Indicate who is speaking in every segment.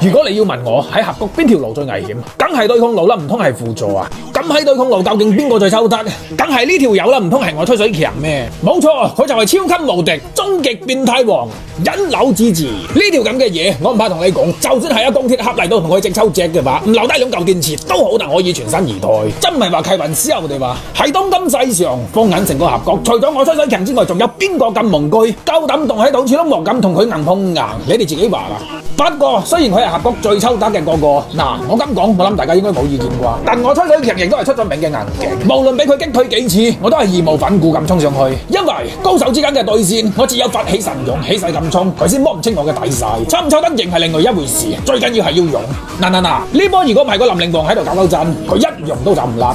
Speaker 1: 如果你要問我喺峽谷邊條路最危險，梗係對控路啦，唔通係輔助啊？咁喺對控路究竟邊個最抽得？梗係呢條友啦，唔通係我吹水強咩？冇錯，佢就係超級無敵終極變態王忍扭之治呢條咁嘅嘢，我唔怕同你講，就算係鋼鐵俠嚟到同佢直抽隻嘅話，唔留低兩嚿電池都好難可以全身而退。真唔係話契運師我哋話喺當今世上放眼成個峽谷，除咗我吹水強之外，仲有邊個咁蒙居夠膽動喺到處都冇敢同佢硬碰硬？你哋自己話啦。不過雖然佢係峽谷最抽得嘅個，嗱我咁講，我諗大家應該冇意見啩。但我吹水強亦都係出咗名嘅硬頸，無論俾佢擊退幾次，我都係義無反顧咁衝上去。因為高手之間嘅對戰，我只有發起神勇，起勢咁衝，佢先摸唔清我嘅底細。抽唔抽得贏係另外一回事，最緊要係要用。嗱，呢波如果唔係個林令王喺度搞震，佢一用都走唔甩。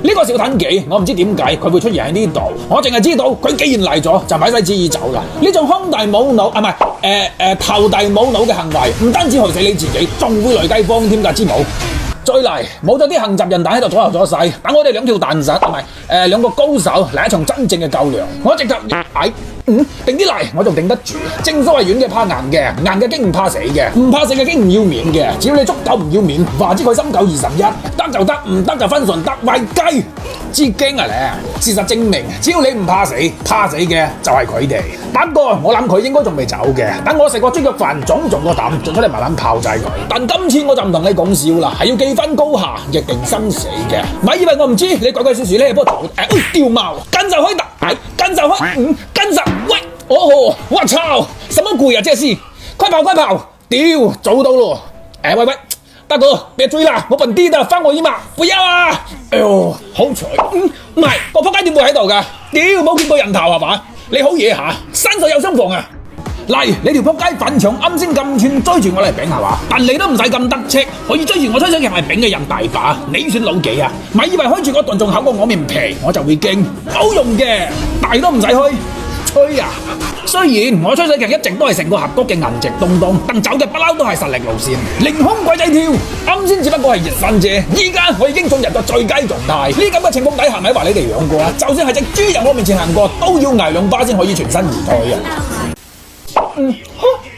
Speaker 1: 呢個小騰技，我唔知點解佢會出現喺呢度，我淨係知道佢既然嚟咗，就咪使旨意走啦。呢種兄弟冇腦啊，唔係頭弟冇腦嘅行為，唔單止害死你自己，仲會累雞方添㗎，知冇？再嚟冇咗啲行雜人蛋喺度左右左勢，等我哋兩條彈實，唔係兩個高手嚟一場真正嘅較量。我直頭定啲嚟，我仲頂得住。正所謂軟嘅怕硬嘅，硬嘅經唔怕死嘅，唔怕死嘅經唔要面嘅。只要你足夠唔要面，話知佢心夠21，得就得，唔得就分純得喂雞。知驚啊咧！事實證明，只要你唔怕死，怕死嘅就係佢哋。不過我諗佢應該仲未走嘅，等我食個豬腳飯，腫個膽，仲出嚟慢慢炮製佢。但今次我就唔同你講笑啦，係要記分高下，亦定生死嘅。咪以為我唔知，你鬼鬼祟祟呢波頭掉毛，跟就開打，跟就開跟實喂，哦，我操，什麼鬼啊這是？快跑快跑！屌，做到咯！喂，大哥，別追啦，我本地的，放我一馬，不要啊！哎呦，好彩，唔係，個仆街點會喺度噶？屌，冇見過人頭係嘛？你好嘢下，山水有相逢啊！嚟，你條仆街粉腸啱先咁串追住我嚟丙係嘛？但你都唔使咁得戚，可以追住我吹水強嚟丙嘅人大把，你算老幾啊？咪以為開住個盾仲厚過我面皮，我就會驚，冇用嘅，大都唔使開。吹啊！雖然我吹水強一直都係成個峽谷嘅顏值東東，但走嘅不嬲都係實力路線，凌空鬼仔跳，啱先只不過係熱身啫，依家我已經進入咗最佳狀態。呢咁嘅情況底下，咪話你哋養過啊？就算係隻豬由我面前行過，都要挨2巴先可以全身而退啊！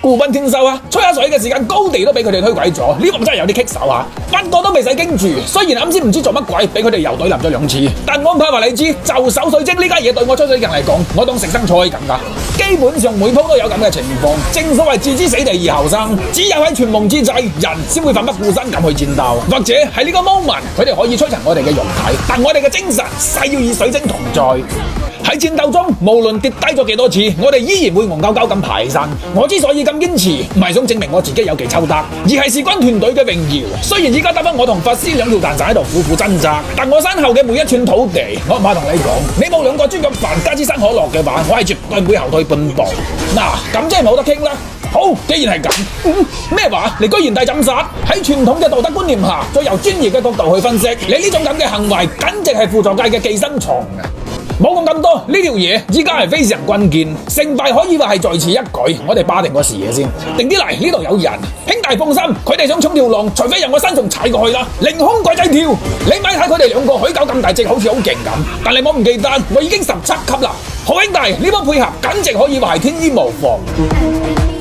Speaker 1: 顧奔天獸啊！吹下水嘅時間高地都俾佢哋推鬼咗，呢幕真係有啲棘手啊！不過都未使驚住，雖然啱先唔知做乜鬼，俾佢哋又懟冧咗2次，但我唔怕話你知，就手水晶呢家嘢對我吹水強嚟講，我當食生菜咁噶。基本上每鋪都有咁嘅情況，正所謂置之死地而後生，只有喺存亡之際，人先會奮不顧身咁去戰鬥，或者喺呢個 moment，佢哋可以摧殘我哋嘅肉體，但我哋嘅精神誓要與水晶同在。喺戰鬥中，無論跌低咗幾多次，我哋依然會戇鳩鳩咁爬起身。我之所以咁堅持，唔係想證明我自己有幾抽得，而係事關團隊嘅榮耀。雖然依家得返我同法師2條蛋散喺度苦苦掙扎，但我身後嘅每一寸土地，我唔怕同你講，你冇2個豬腳飯加支生可樂嘅話，我係絕對唔會後退半步。嗱，咁即係冇得傾啦。好，既然係咁，咩話？你居然大斬殺？喺傳統嘅道德觀念下，再由專業嘅角度去分析，你呢種咁嘅行為，簡直係輔助界嘅寄生蟲啊！冇講咁多，呢條嘢依家係非常關鍵，勝敗可以話係在此一舉。我哋霸定個視野先，定啲嚟，呢度有人，兄弟放心，佢哋想衝條龍，除非由我身上踩過去啦。凌空鬼仔跳，你咪睇佢哋2個許狗咁大隻，好似好勁咁，但你冇唔記得，我已經17級啦。好兄弟，呢波配合簡直可以話係天衣無縫。